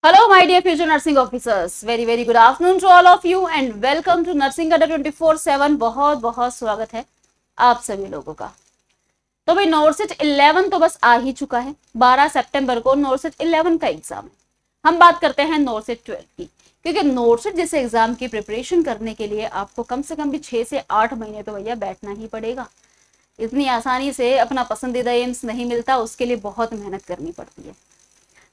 Hello, my dear future nursing officers. Very good afternoon to all of you and welcome to Nursing Adda 24/7. बहुत बहुत स्वागत है आप सभी लोगों का। तो भाई नॉर्सेट 11 तो बस आ ही चुका है। 12 सितंबर को नॉर्सेट 11 का एग्जाम है। हम बात करते हैं नॉर्सेट 12 की, क्योंकि नॉर्सेट जैसे एग्जाम की प्रिपरेशन करने के लिए आपको कम से कम भी 6 से 8 महीने तो भैया बैठना ही पड़ेगा। इतनी आसानी से अपना पसंदीदा एम्स नहीं मिलता, उसके लिए बहुत मेहनत करनी पड़ती है।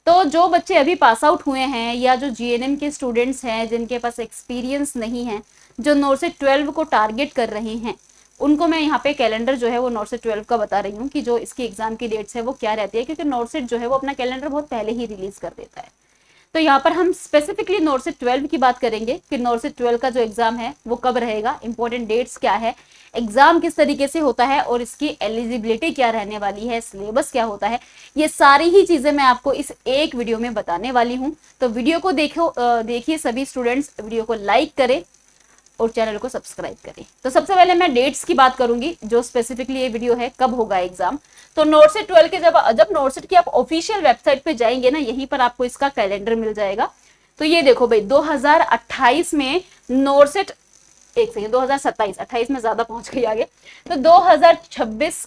तो जो बच्चे अभी पास आउट हुए हैं या जो जीएनएम के स्टूडेंट्स हैं जिनके पास एक्सपीरियंस नहीं है, जो नॉर्सेट 12 को टारगेट कर रहे हैं, उनको मैं यहाँ पे कैलेंडर जो है वो नॉर्सेट 12 का बता रही हूँ कि जो इसकी एग्जाम की डेट्स है वो क्या रहती है, क्योंकि नॉर्सेट जो है वो अपना कैलेंडर बहुत पहले ही रिलीज कर देता है। तो यहाँ पर हम स्पेसिफिकली नॉर्सेट 12 की बात करेंगे कि नॉर्सेट 12 का जो एग्जाम है वो कब रहेगा, इंपॉर्टेंट डेट्स क्या है, एग्जाम किस तरीके से होता है और इसकी एलिजिबिलिटी क्या रहने वाली है, सिलेबस क्या होता है, ये सारी ही चीजें मैं आपको इस एक वीडियो में बताने वाली हूँ। तो वीडियो को देखिए सभी स्टूडेंट्स, वीडियो को लाइक करें और चैनल को सब्सक्राइब करें। तो सबसे पहले मैं डेट्स की बात करूंगी, जो स्पेसिफिकली ये वीडियो है कब होगा एग्जाम। तो नॉर्सेट 12 के जब नॉर्सेट की आप ऑफिशियल वेबसाइट पे जाएंगे ना, यहीं पर आपको इसका कैलेंडर मिल जाएगा। तो ये देखो भाई 2028 में नॉर्सेट, एक सेकेंड, 2027, 28 में ज्यादा पहुंच गई आगे। तो 2026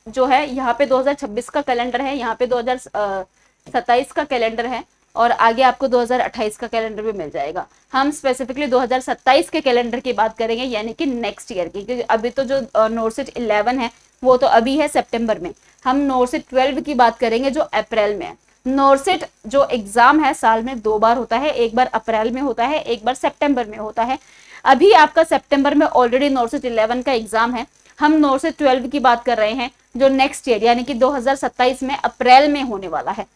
जो है, यहाँ पे 2026 का कैलेंडर है, यहाँ पे 2027 का कैलेंडर है और आगे आपको 2028 का कैलेंडर भी मिल जाएगा। हम स्पेसिफिकली 2027 के कैलेंडर की बात करेंगे, यानी कि नेक्स्ट ईयर की, क्योंकि अभी तो जो नॉर्सेट 11 है वो तो अभी है सितंबर में। हम नॉर्सेट 12 की बात करेंगे जो अप्रैल में है। नॉर्सेट जो एग्जाम है साल में 2 बार होता है, एक बार अप्रैल में होता है, एक बार सितंबर में होता है। अभी आपका सितंबर में ऑलरेडी नॉर्सेट 11 का एग्जाम है। हम नॉर्सेट 12 की बात कर रहे हैं जो नेक्स्ट ईयर यानी कि 2027 में अप्रैल में होने वाला है।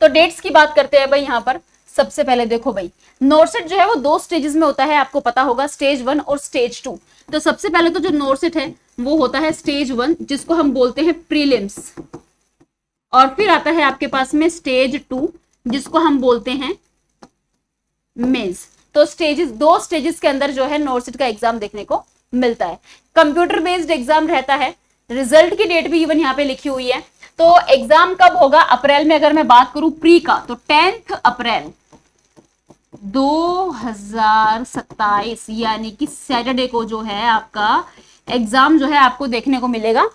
तो डेट्स की बात करते हैं भाई। यहाँ पर सबसे पहले देखो भाई, नॉर्सेट जो है वो 2 स्टेजेस में होता है, आपको पता होगा, स्टेज 1 और स्टेज 2। तो सबसे पहले तो जो नॉर्सेट है वो होता है स्टेज 1, जिसको हम बोलते हैं प्रीलिम्स, और फिर आता है आपके पास में स्टेज 2, जिसको हम बोलते हैं मेंस। तो स्टेजेस, 2 स्टेजेस के अंदर जो है नॉर्सेट का एग्जाम देखने को मिलता है। कंप्यूटर बेस्ड एग्जाम रहता है। रिजल्ट की डेट भी इवन यहाँ पे लिखी हुई है। तो एग्जाम कब होगा अप्रैल में, अगर मैं बात करूं प्री का, तो 10 अप्रैल 2027 यानी कि सैटरडे को जो है आपका एग्जाम जो है आपको देखने को मिलेगा।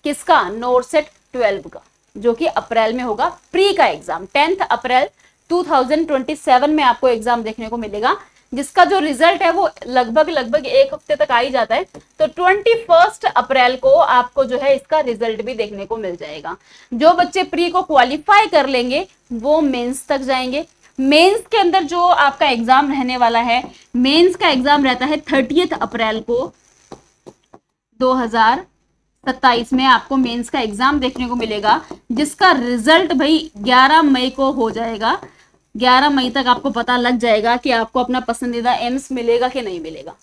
किसका? नॉर्सेट 12 का, जो कि अप्रैल में होगा। प्री का एग्जाम 10 अप्रैल 2027 में आपको एग्जाम देखने को मिलेगा, जिसका जो रिजल्ट है वो लगभग 1 हफ्ते तक आ ही जाता है। तो 21 अप्रैल को आपको जो है इसका रिजल्ट भी देखने को मिल जाएगा। जो बच्चे प्री को क्वालिफाई कर लेंगे वो मेंस तक जाएंगे। मेंस के अंदर जो आपका एग्जाम रहने वाला है, मेंस का एग्जाम रहता है 30 अप्रैल को 2027 में आपको मेंस का एग्जाम देखने को मिलेगा, जिसका रिजल्ट भाई 11 मई को हो जाएगा। 11 मई तक आपको पता लग जाएगा कि आपको अपना पसंदीदा एम्स मिलेगा कि नहीं मिलेगा।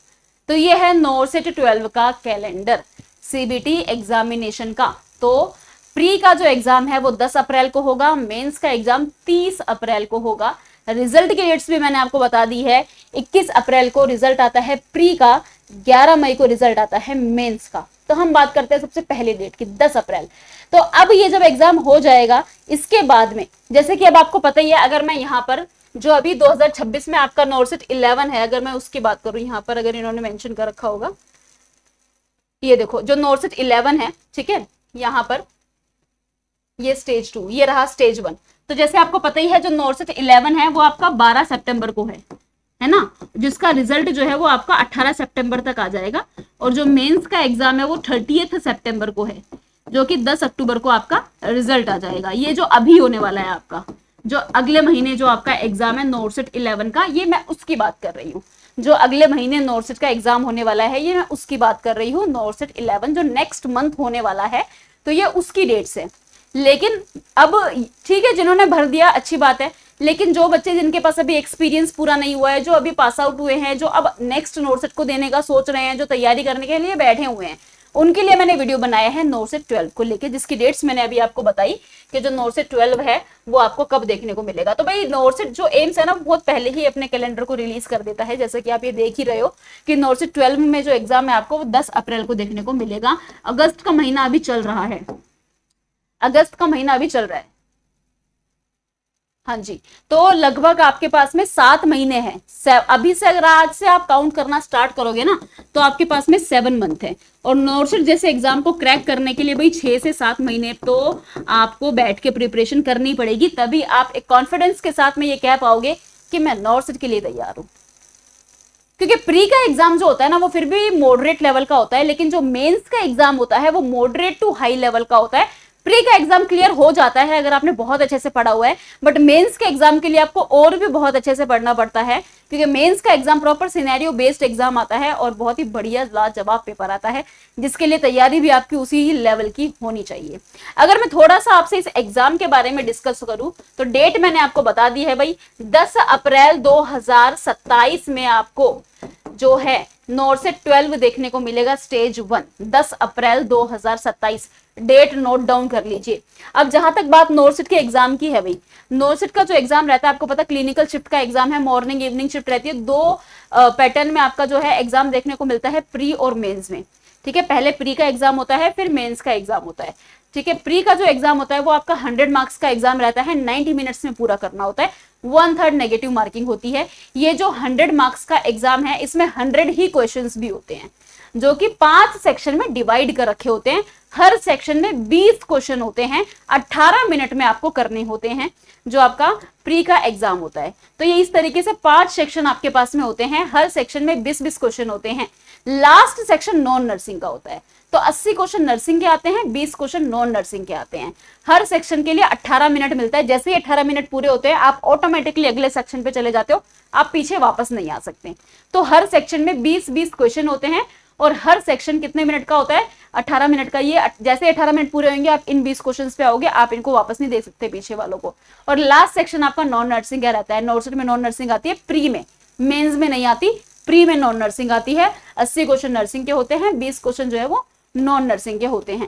तो ये है नॉर्सेट 12 का कैलेंडर सीबीटी एग्जामिनेशन का। तो प्री का जो एग्जाम है वो 10 अप्रैल को होगा, मेंस का एग्जाम 30 अप्रैल को होगा। रिजल्ट की डेट्स भी मैंने आपको बता दी है। 21 अप्रैल को रिजल्ट आता है प्री का, 11 मई को रिजल्ट आता है मेंस का। तो हम बात करते हैं सबसे पहले डेट की, 10 अप्रैल। तो अब ये जब एग्जाम हो जाएगा, इसके बाद में जैसे कि अब आपको पता ही है, अगर मैं यहाँ पर जो अभी 2026 में आपका नॉर्सेट 11 है, अगर मैं उसकी बात करूं, यहाँ पर अगर इन्होंने मेंशन कर रखा होगा, ये देखो जो नॉर्सेट 11 है, ठीक है, यहाँ पर ये स्टेज 2, ये रहा स्टेज 1। तो जैसे आपको पता ही है जो नॉर्सेट 11 है वो आपका 12 सितंबर को है ना, जिसका रिजल्ट जो है वो आपका 18 सितंबर तक आ जाएगा। और जो मेंस का एग्जाम है वो 30 सितंबर को है, जो कि 10 अक्टूबर को आपका रिजल्ट आ जाएगा। ये जो अभी होने वाला है आपका, जो अगले महीने जो आपका एग्जाम है नॉर्सेट 11 का, ये मैं उसकी बात कर रही हूँ। जो अगले महीने नॉर्सेट का एग्जाम होने वाला है, ये मैं उसकी बात कर रही हूँ। नॉर्सेट 11 जो नेक्स्ट मंथ होने वाला है, तो ये उसकी डेट्स है। लेकिन अब ठीक है, जिन्होंने भर दिया अच्छी बात है, लेकिन जो बच्चे जिनके पास अभी एक्सपीरियंस पूरा नहीं हुआ है, जो अभी पास आउट हुए हैं, जो अब नेक्स्ट नॉर्सेट को देने का सोच रहे हैं, जो तैयारी करने के लिए बैठे हुए हैं, उनके लिए मैंने वीडियो बनाया है नॉर्सेट 12 को लेके, जिसकी डेट्स मैंने अभी आपको बताई कि जो नॉर्सेट 12 है वो आपको कब देखने को मिलेगा। तो भाई नॉर्सेट जो एम्स है ना, बहुत पहले ही अपने कैलेंडर को रिलीज कर देता है, जैसे कि आप ये देख ही रहे हो कि नॉर्सेट 12 में जो एग्जाम है आपको 10 अप्रैल को देखने को मिलेगा। अगस्त का महीना अभी चल रहा है, अगस्त का महीना अभी चल रहा है। हाँ जी, तो लगभग आपके पास में 7 महीने हैं। अभी से अगर आज से आप काउंट करना स्टार्ट करोगे ना, तो आपके पास में 7 मंथ है। और नॉर्सेट जैसे एग्जाम को क्रैक करने के लिए भाई 6 से 7 महीने तो आपको बैठ के प्रिपरेशन करनी पड़ेगी, तभी आप एक कॉन्फिडेंस के साथ में ये कह पाओगे कि मैं नॉर्सेट के लिए तैयार हूं। क्योंकि प्री का एग्जाम जो होता है ना, वो फिर भी मॉडरेट लेवल का होता है, लेकिन जो मेंस का एग्जाम होता है वो मॉडरेट टू हाई लेवल का होता है। प्री का एग्जाम क्लियर हो जाता है अगर आपने बहुत अच्छे से पढ़ा हुआ है, बट मेंस के एग्जाम के लिए आपको और भी बहुत अच्छे से पढ़ना पड़ता है, क्योंकि मेंस का exam proper scenario based exam आता है और बहुत ही बढ़िया लाजवाब पेपर आता है, जिसके लिए तैयारी भी आपकी उसी लेवल की होनी चाहिए। अगर मैं थोड़ा सा आपसे इस एग्जाम के बारे में डिस्कस करूं, तो डेट मैंने आपको बता दी है भाई, 10 अप्रैल 2027 में आपको जो है नॉर्सेट 12 देखने को मिलेगा, स्टेज 1, 10 अप्रैल 2027। डेट नोट डाउन कर लीजिए। अब जहां तक बात नॉर्सेट के एग्जाम की है भाई, नॉर्सेट का जो एग्जाम रहता है आपको पता, क्लिनिकल शिफ्ट का एग्जाम है, मॉर्निंग इवनिंग शिफ्ट रहती है। 2 पैटर्न में आपका जो है एग्जाम देखने को मिलता है, प्री और मेंस में। ठीक है, पहले प्री का एग्जाम होता है, फिर मेंस का एग्जाम होता है। ठीक है, प्री का जो एग्जाम होता है वो आपका 100 मार्क्स का एग्जाम रहता है, 90 मिनट्स में पूरा करना होता है, 1/3 नेगेटिव मार्किंग होती है। ये जो 100 मार्क्स का एग्जाम है, इसमें 100 ही क्वेश्चंस भी होते हैं, जो कि 5 सेक्शन में डिवाइड कर रखे होते हैं। हर सेक्शन में 20 क्वेश्चन होते हैं, 18 मिनट में आपको करने होते हैं, जो आपका प्री का एग्जाम होता है। तो ये इस तरीके से 5 सेक्शन आपके पास में होते हैं, हर सेक्शन में 20-20 क्वेश्चन होते हैं। लास्ट सेक्शन नॉन नर्सिंग का होता है, तो 80 क्वेश्चन नर्सिंग के आते हैं, 20 क्वेश्चन नॉन नर्सिंग के आते हैं। हर सेक्शन के लिए 18 मिनट मिलता है। जैसे ही 18 मिनट पूरे होते हैं, आप ऑटोमेटिकली अगले सेक्शन पे चले जाते हो, आप पीछे वापस नहीं आ सकते। तो हर सेक्शन में 20-20 क्वेश्चन होते हैं, और हर सेक्शन कितने मिनट का होता है, 18 मिनट का। ये जैसे 18 मिनट पूरे होंगे, आप इन 20 क्वेश्चन पे आओगे, आप इनको वापस नहीं दे सकते पीछे वालों को। और लास्ट सेक्शन आपका नॉन नर्सिंग का रहता है। नॉर्सेट में नॉन नर्सिंग आती है प्री में, मेंस में नहीं आती, प्री में नॉन नर्सिंग आती है। 80 क्वेश्चन नर्सिंग के होते हैं, 20 क्वेश्चन जो है वो नॉन नर्सिंग के होते हैं।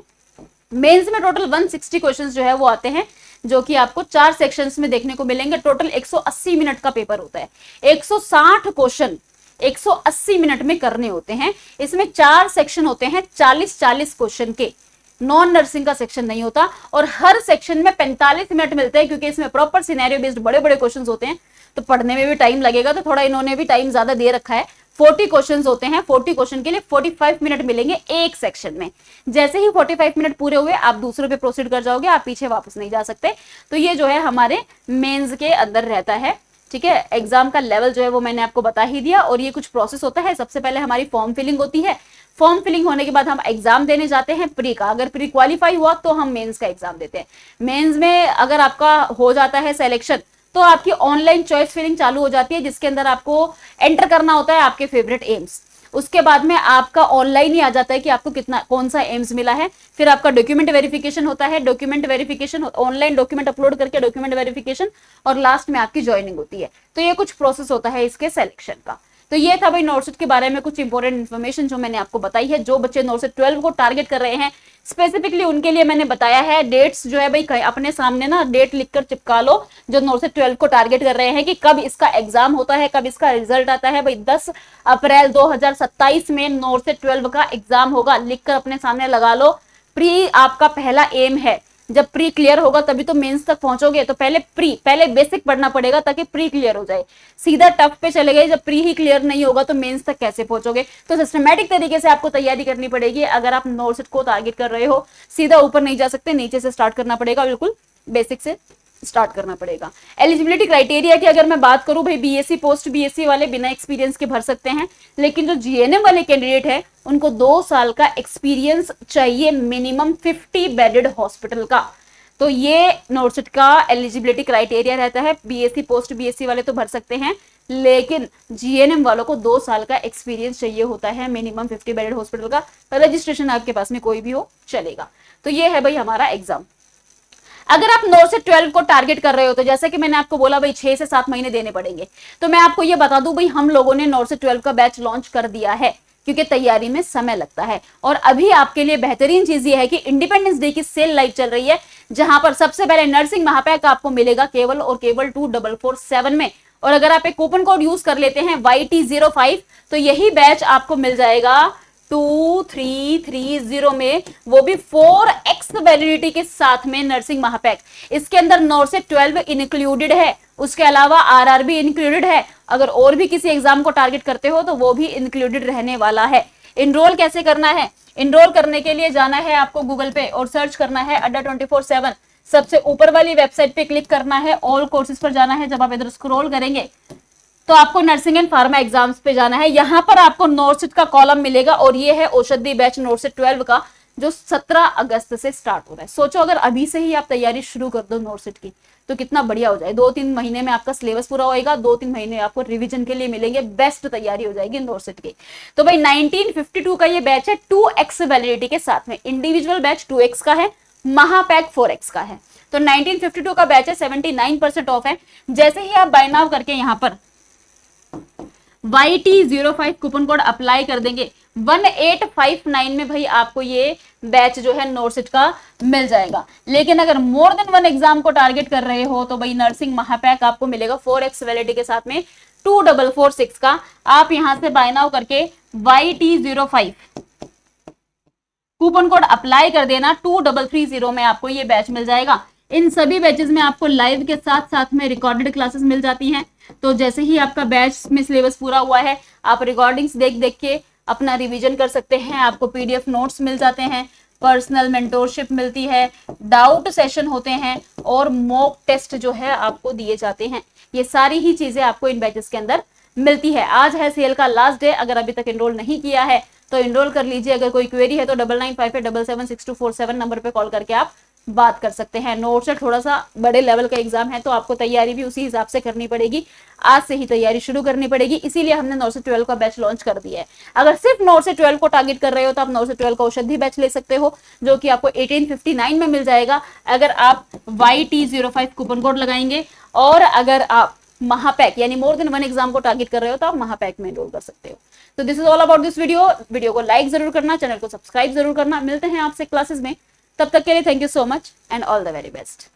मेंस में टोटल 160 क्वेश्चंस जो है वो आते हैं, जो कि आपको 4 सेक्शंस में देखने को मिलेंगे। टोटल 180 मिनट का पेपर होता है। 160 क्वेश्चन 180 मिनट में करने होते हैं। इसमें 4 सेक्शन होते हैं, 40-40 क्वेश्चन के। नॉन नर्सिंग का सेक्शन नहीं होता, और हर सेक्शन में 45 मिनट मिलते हैं, क्योंकि इसमें प्रॉपर सिनेरियो बेस्ड बड़े बड़े क्वेश्चन होते हैं, तो पढ़ने में भी टाइम लगेगा, तो थोड़ा इन्होंने भी टाइम ज्यादा दे रखा है। 40 क्वेश्चन होते हैं, 40 क्वेश्चन के लिए 45 मिनट मिलेंगे एक सेक्शन में। जैसे ही 45 मिनट पूरे हुए, आप दूसरे पे प्रोसीड कर जाओगे, आप पीछे वापस नहीं जा सकते। तो ये जो है हमारे मेंस के अंदर रहता है। ठीक है, एग्जाम का लेवल जो है वो मैंने आपको बता ही दिया। और ये कुछ प्रोसेस होता है, सबसे पहले हमारी फॉर्म फिलिंग होती है। फॉर्म फिलिंग होने के बाद हम एग्जाम देने जाते हैं प्री का। अगर प्री क्वालिफाई हुआ तो हम मेंस का एग्जाम देते हैं। मेंस में अगर आपका हो जाता है सिलेक्शन, तो आपकी ऑनलाइन चॉइस फिलिंग चालू हो जाती है, जिसके अंदर आपको एंटर करना होता है आपके फेवरेट एम्स। उसके बाद में आपका ऑनलाइन ही आ जाता है कि आपको कितना कौन सा एम्स मिला है। फिर आपका डॉक्यूमेंट वेरिफिकेशन होता है, document verification online document upload करके डॉक्यूमेंट वेरिफिकेशन, और लास्ट में आपकी ज्वाइनिंग होती है। तो ये कुछ प्रोसेस होता है इसके सिलेक्शन का। तो ये था भाई नॉर्सेट के बारे में कुछ इंपॉर्टेंट इन्फॉर्मेशन जो मैंने आपको बताई है। जो बच्चे नॉर्सेट 12 को टारगेट कर रहे हैं, स्पेसिफिकली उनके लिए मैंने बताया है। डेट्स जो है भाई अपने सामने ना डेट लिखकर चिपका लो, जो नॉर्सेट 12 को टारगेट कर रहे हैं कि कब इसका एग्जाम होता है, कब इसका रिजल्ट आता है। भाई 10 अप्रैल 2027 में नॉर्सेट 12 का एग्जाम होगा, लिखकर अपने सामने लगा लो। प्री आपका पहला एम है, जब प्री क्लियर होगा तभी तो मेंस तक पहुंचोगे। तो पहले बेसिक पढ़ना पड़ेगा ताकि प्री क्लियर हो जाए। सीधा टफ पे चले गए, जब प्री ही क्लियर नहीं होगा तो मेंस तक कैसे पहुंचोगे। तो सिस्टमैटिक तरीके से आपको तैयारी करनी पड़ेगी। अगर आप नॉर्सेट को टारगेट कर रहे हो, सीधा ऊपर नहीं जा सकते, नीचे से स्टार्ट करना पड़ेगा, बिल्कुल बेसिक से स्टार्ट करना पड़ेगा। एलिजिबिलिटी क्राइटेरिया की अगर मैं बात करूं भाई, बीएससी पोस्ट बीएससी वाले बिना एक्सपीरियंस के भर सकते हैं, लेकिन जो जीएनएम वाले कैंडिडेट है उनको 2 साल का एक्सपीरियंस चाहिए मिनिमम 50 बेडेड हॉस्पिटल का। तो ये नॉर्सेट का एलिजिबिलिटी क्राइटेरिया रहता है। बीएससी पोस्ट बीएससी वाले तो भर सकते हैं, लेकिन जीएनएम वालों को 2 साल का एक्सपीरियंस चाहिए होता है मिनिमम 50 बेडेड हॉस्पिटल का। रजिस्ट्रेशन आपके पास में कोई भी हो चलेगा। तो ये है भाई हमारा एग्जाम। अगर आप नॉर्सेट 12 को टारगेट कर रहे हो, तो जैसे कि मैंने आपको बोला भाई 6 से 7 महीने देने पड़ेंगे, तो मैं आपको ये बता दूं भाई, हम लोगों ने नॉर्सेट 12 का बैच लॉन्च कर दिया है, क्योंकि तैयारी में समय लगता है। और अभी आपके लिए बेहतरीन चीज ये है कि इंडिपेंडेंस डे की सेल लाइव चल रही है, जहां पर सबसे पहले नर्सिंग महापैक आपको मिलेगा केवल और केवल 2447 में। और अगर आप एक कूपन कोड यूज कर लेते हैं YT05, तो यही बैच आपको मिल जाएगा 2330 में, वो भी 4x वैलिडिटी के साथ में नर्सिंग महापैक। इसके अंदर नॉर्सेट 12 इंक्लूडेड है, उसके अलावा आरआरबी इंक्लूडेड है। अगर और भी किसी एग्जाम को टारगेट करते हो तो वो भी इंक्लूडेड रहने वाला है। इनरोल कैसे करना है? इनरोल करने के लिए जाना है आपको गूगल पे और सर्च करना है अड्डा 24/7। सबसे ऊपर वाली वेबसाइट पे क्लिक करना है, ऑल कोर्सेज पर जाना है। जब आप इधर स्क्रॉल करेंगे तो आपको नर्सिंग एंड फार्मा एग्जाम्स पे जाना है। यहाँ पर आपको नॉर्सेट का कॉलम मिलेगा और ये है औषधि बैच नॉर्सेट 12 का, जो 17 अगस्त से स्टार्ट हो रहा है। सोचो अगर अभी से ही आप तैयारी शुरू कर दो नॉर्सेट की तो कितना बढ़िया हो जाए। 2-3 महीने में आपका सिलेबस पूरा होएगा, 2-3 महीने आपको रिवीजन के लिए मिलेंगे, बेस्ट तैयारी हो जाएगी नॉर्सेट की। तो भाई 1952 का ये बैच है 2x वैलिडिटी के साथ में। इंडिविजुअल बैच 2x का है, महापैक 4x का है। तो 1952 का बैच है, 79% ऑफ है। जैसे ही आप बाय नाउ करके यहाँ पर YT05 कूपन कोड अप्लाई कर देंगे 1859 में भाई आपको ये बैच जो है नॉर्सेट का मिल जाएगा। लेकिन अगर मोर देन 1 एग्जाम को टारगेट कर रहे हो तो भाई नर्सिंग महापैक आपको मिलेगा 4x वैलिडिटी के साथ में 2446 का। आप यहां से बाय नाउ करके YT05 कूपन कोड अप्लाई कर देना, 2330 में आपको ये बैच मिल जाएगा। इन सभी बैचेस में आपको लाइव के साथ साथ में रिकॉर्डेड क्लासेस मिल जाती हैं। तो जैसे ही आपका बैच में सिलेबस पूरा हुआ है, आप रिकॉर्डिंग्स देख देख के अपना रिवीजन कर सकते हैं। आपको पीडीएफ नोट्स मिल जाते हैं, पर्सनल मेंटोरशिप मिलती है, डाउट सेशन होते हैं और मॉक टेस्ट जो है आपको दिए जाते हैं। ये सारी ही चीजें आपको इन बैचेस के अंदर मिलती है। आज है सेल का लास्ट डे। अगर अभी तक एनरोल नहीं किया है तो एनरोल कर लीजिए। अगर कोई क्वेरी है तो 9958776247 नंबर पे कॉल करके आप बात कर सकते हैं। नॉर्सेट थोड़ा सा बड़े लेवल का एग्जाम है तो आपको तैयारी भी उसी हिसाब से करनी पड़ेगी। आज से ही तैयारी शुरू करनी पड़ेगी, इसीलिए हमने नॉर्सेट 12 का बैच लॉन्च कर दिया है। अगर सिर्फ नॉर्सेट 12 को टारगेट कर रहे हो तो आप नॉर्सेट 12 का औषधि बैच ले सकते हो, जो कि आपको 1859 में मिल जाएगा अगर आप YT05 कूपन कोड लगाएंगे। और अगर आप महापैक यानी मोर देन 1 एग्जाम को टारगेट कर रहे हो तो आप महापैक में एनरोल कर सकते हो। तो this is all about this video को लाइक जरूर करना, चैनल को सब्सक्राइब जरूर करना। मिलते हैं आपसे क्लासेस में, तब तक के लिए thank you so much and all the very best.